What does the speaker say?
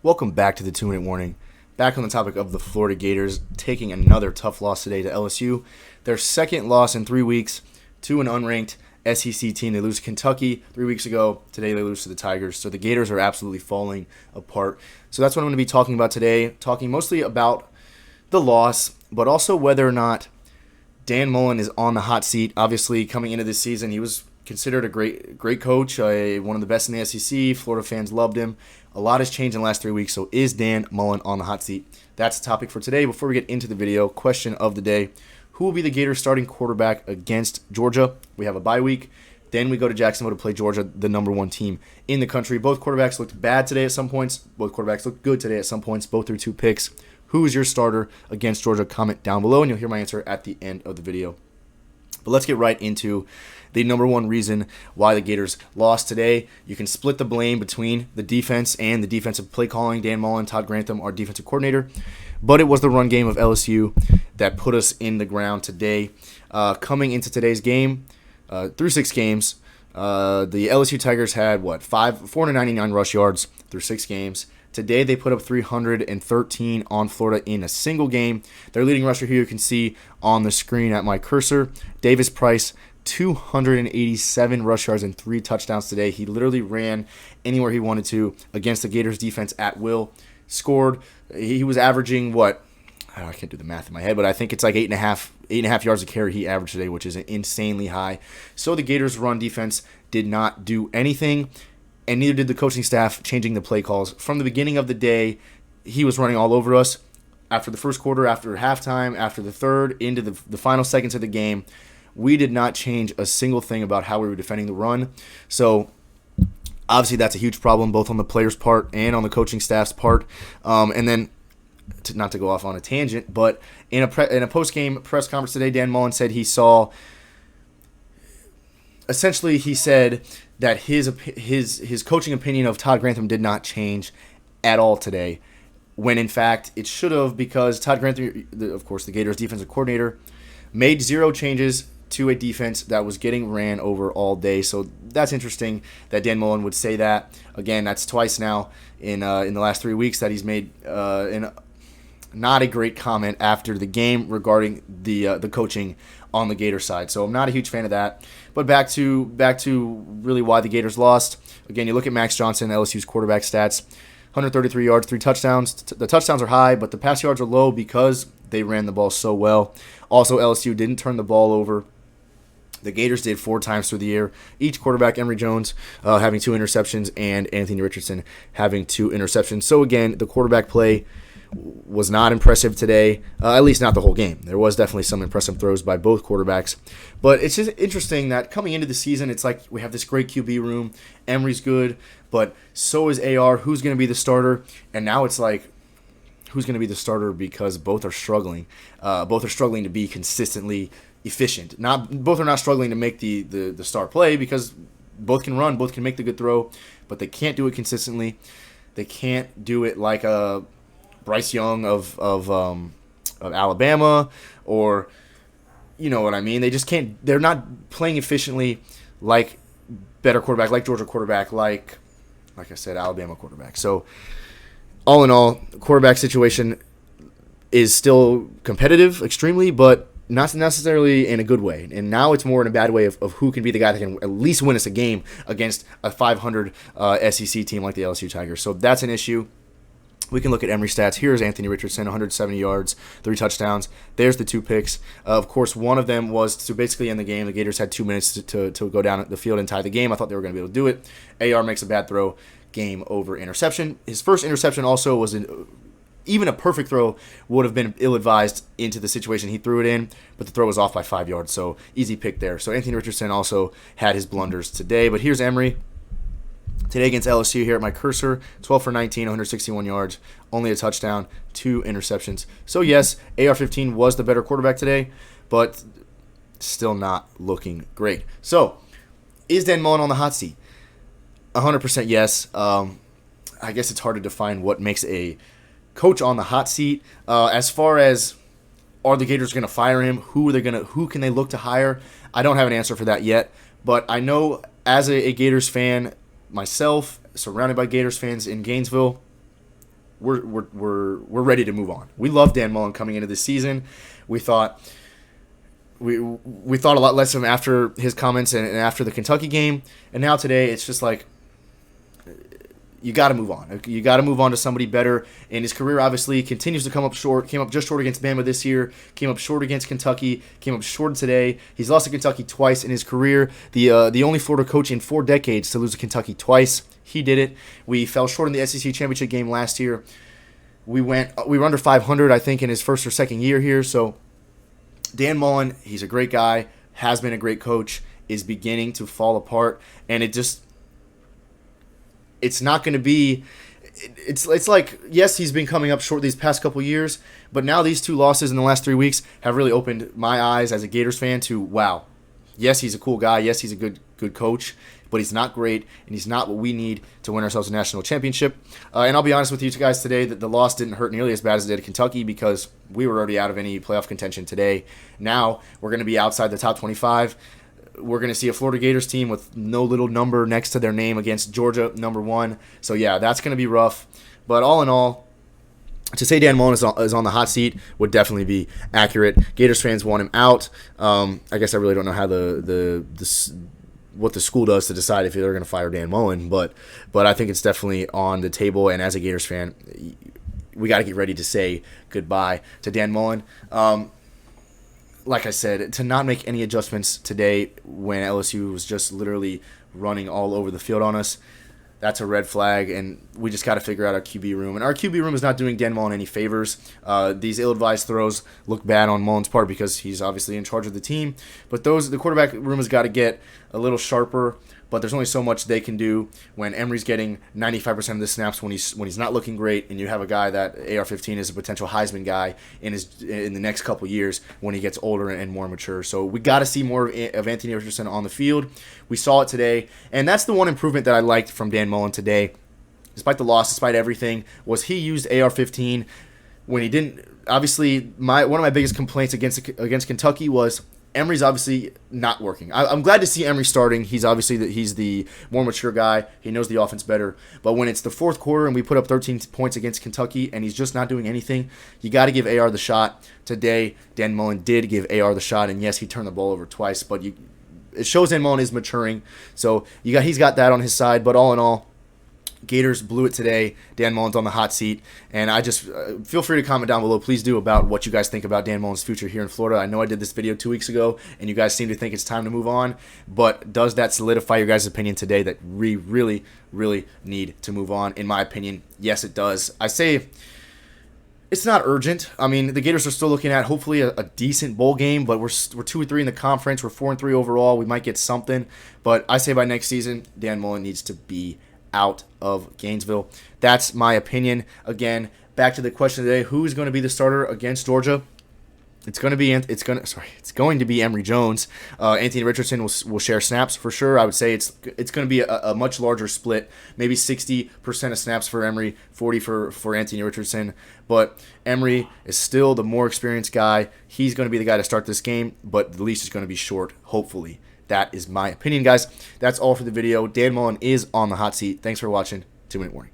Welcome back to the 2-minute warning. Back on the topic of the Florida Gators taking another tough loss today to LSU. Their second loss in 3 weeks to an unranked SEC team. They lose to Kentucky 3 weeks ago. Today they lose to the Tigers. So the Gators are absolutely falling apart. So that's what I'm going to be talking about today. Talking mostly about the loss, but also whether or not Dan Mullen is on the hot seat. Obviously, coming into this season, he was considered a great coach, one of the best in the SEC. Florida fans loved him. A lot has changed in the last 3 weeks, so is Dan Mullen on the hot seat? That's the topic for today. Before we get into the video, question of the day. Who will be the Gators starting quarterback against Georgia? We have a bye week. Then we go to Jacksonville to play Georgia, the number one team in the country. Both quarterbacks looked bad today at some points. Both quarterbacks looked good today at some points. Both threw 2 picks. Who is your starter against Georgia? Comment down below, and you'll hear my answer at the end of the video. But let's get right into the number one reason why the Gators lost today. You can split the blame between the defense and the defensive play calling. Dan Mullen, Todd Grantham, our defensive coordinator. But it was the run game of LSU that put us in the ground today. Coming into today's game, through 6 games, the LSU Tigers had, 499 rush yards through 6 games. Today, they put up 313 on Florida in a single game. Their leading rusher here you can see on the screen at my cursor, Davis Price, 287 rush yards and 3 touchdowns today. He literally ran anywhere he wanted to against the Gators defense at will. Scored. He was averaging, I can't do the math in my head, but I think it's like 8.5 yards a carry he averaged today, which is insanely high. So the Gators' run defense did not do anything, and neither did the coaching staff changing the play calls. From the beginning of the day, he was running all over us. After the first quarter, after halftime, after the third, into the final seconds of the game, we did not change a single thing about how we were defending the run. So obviously that's a huge problem, both on the players' part and on the coaching staff's part. And then, not to go off on a tangent, but in a post-game press conference today, Dan Mullen said he said that his coaching opinion of Todd Grantham did not change at all today, when in fact it should have, because Todd Grantham, of course the Gators defensive coordinator, made 0 changes to a defense that was getting ran over all day. So that's interesting that Dan Mullen would say that. Again, that's twice now in the last 3 weeks that he's made not a great comment after the game regarding the coaching on the Gator side. So I'm not a huge fan of that. But back to really why the Gators lost. Again, you look at Max Johnson, LSU's quarterback stats, 133 yards, 3 touchdowns. The touchdowns are high, but the pass yards are low because they ran the ball so well. Also, LSU didn't turn the ball over. The Gators did 4 times through the air. Each quarterback, Emory Jones, having 2 interceptions, and Anthony Richardson having 2 interceptions. So again, the quarterback play was not impressive today, at least not the whole game. There was definitely some impressive throws by both quarterbacks. But it's just interesting that coming into the season, it's like we have this great QB room. Emory's good, but so is AR. Who's going to be the starter? And now it's like, who's going to be the starter, because both are struggling. Both are struggling to be consistently efficient. Both are not struggling to make the star play, because both can run, both can make the good throw, but they can't do it consistently. They can't do it like a Bryce Young of Alabama, or you know what I mean. They just can't. They're not playing efficiently like better quarterback, like Georgia quarterback, like I said, Alabama quarterback. So all in all, the quarterback situation is still competitive, extremely, but not necessarily in a good way. And now it's more in a bad way of who can be the guy that can at least win us a game against a 500 SEC team like the LSU Tigers. So that's an issue. We can look at Emory stats. Here's Anthony Richardson, 170 yards, 3 touchdowns. There's the 2 picks. Of course, one of them was to basically end the game. The Gators had 2 minutes to go down the field and tie the game. I thought they were going to be able to do it. AR makes a bad throw, game over, interception. His first interception also was even a perfect throw would have been ill-advised into the situation he threw it in, but the throw was off by 5 yards, so easy pick there. So Anthony Richardson also had his blunders today. But here's Emory. Today against LSU here at my cursor, 12 for 19, 161 yards, only a touchdown, 2 interceptions. So yes, AR-15 was the better quarterback today, but still not looking great. So is Dan Mullen on the hot seat? 100% yes. I guess it's hard to define what makes a coach on the hot seat. As far as, are the Gators going to fire him? Who can they look to hire? I don't have an answer for that yet, but I know as a Gators fan myself, surrounded by Gators fans in Gainesville, we're ready to move on. We love Dan Mullen coming into this season. We thought we thought a lot less of him after his comments and after the Kentucky game, and now today it's just like you got to move on. You got to move on to somebody better. And his career obviously continues to come up short. Came up just short against Bama this year. Came up short against Kentucky. Came up short today. He's lost to Kentucky twice in his career. The only Florida coach in 4 decades to lose to Kentucky twice. He did it. We fell short in the SEC championship game last year. We were under 500, I think, in his first or second year here. So Dan Mullen, he's a great guy, has been a great coach, is beginning to fall apart, and it's not going to be. It's like, yes, he's been coming up short these past couple years, but now these 2 losses in the last 3 weeks have really opened my eyes as a Gators fan to, wow, yes, he's a cool guy, yes, he's a good coach, but he's not great, and he's not what we need to win ourselves a national championship. And I'll be honest with you guys today that the loss didn't hurt nearly as bad as it did at Kentucky because we were already out of any playoff contention today. Now we're going to be outside the top 25. We're going to see a Florida Gators team with no little number next to their name against Georgia, number 1. So, yeah, that's going to be rough. But all in all, to say Dan Mullen is on the hot seat would definitely be accurate. Gators fans want him out. I guess I really don't know how what the school does to decide if they're going to fire Dan Mullen, but I think it's definitely on the table. And as a Gators fan, we got to get ready to say goodbye to Dan Mullen. Like I said, to not make any adjustments today when LSU was just literally running all over the field on us, that's a red flag, and we just got to figure out our QB room. And our QB room is not doing Dan Mullen any favors. These ill-advised throws look bad on Mullen's part because he's obviously in charge of the team. But the quarterback room has got to get a little sharper. But there's only so much they can do when Emory's getting 95% of the snaps when he's not looking great, and you have a guy that AR-15 is a potential Heisman guy in the next couple years when he gets older and more mature. So we got to see more of Anthony Richardson on the field. We saw it today, and that's the one improvement that I liked from Dan Mullen today, despite the loss, despite everything, was he used AR-15 when he didn't. Obviously, one of my biggest complaints against Kentucky was Emory's obviously not working. I'm glad to see Emory starting. He's the more mature guy. He knows the offense better. But when it's the 4th quarter and we put up 13 points against Kentucky and he's just not doing anything, you got to give AR the shot. Today, Dan Mullen did give AR the shot, and yes, he turned the ball over twice. But it shows Dan Mullen is maturing. So he's got that on his side. But all in all, Gators blew it today. Dan Mullen's on the hot seat. And I just feel free to comment down below. Please do about what you guys think about Dan Mullen's future here in Florida. I know I did this video 2 weeks ago, and you guys seem to think it's time to move on. But does that solidify your guys' opinion today that we really, really need to move on? In my opinion, yes, it does. I say it's not urgent. I mean, the Gators are still looking at hopefully a decent bowl game, but we're 2-3 in the conference. We're 4-3 overall. We might get something. But I say by next season, Dan Mullen needs to be out of Gainesville. That's my opinion. Again, back to the question today: who's going to be the starter against Georgia? It's going to be Emory Jones. Anthony Richardson will share snaps for sure. I would say it's going to be a much larger split, maybe 60% of snaps for Emory, 40% for Anthony Richardson. But Emory is still the more experienced guy. He's going to be the guy to start this game, but the leash is going to be short, hopefully. That is my opinion, guys. That's all for the video. Dan Mullen is on the hot seat. Thanks for watching. 2-minute warning.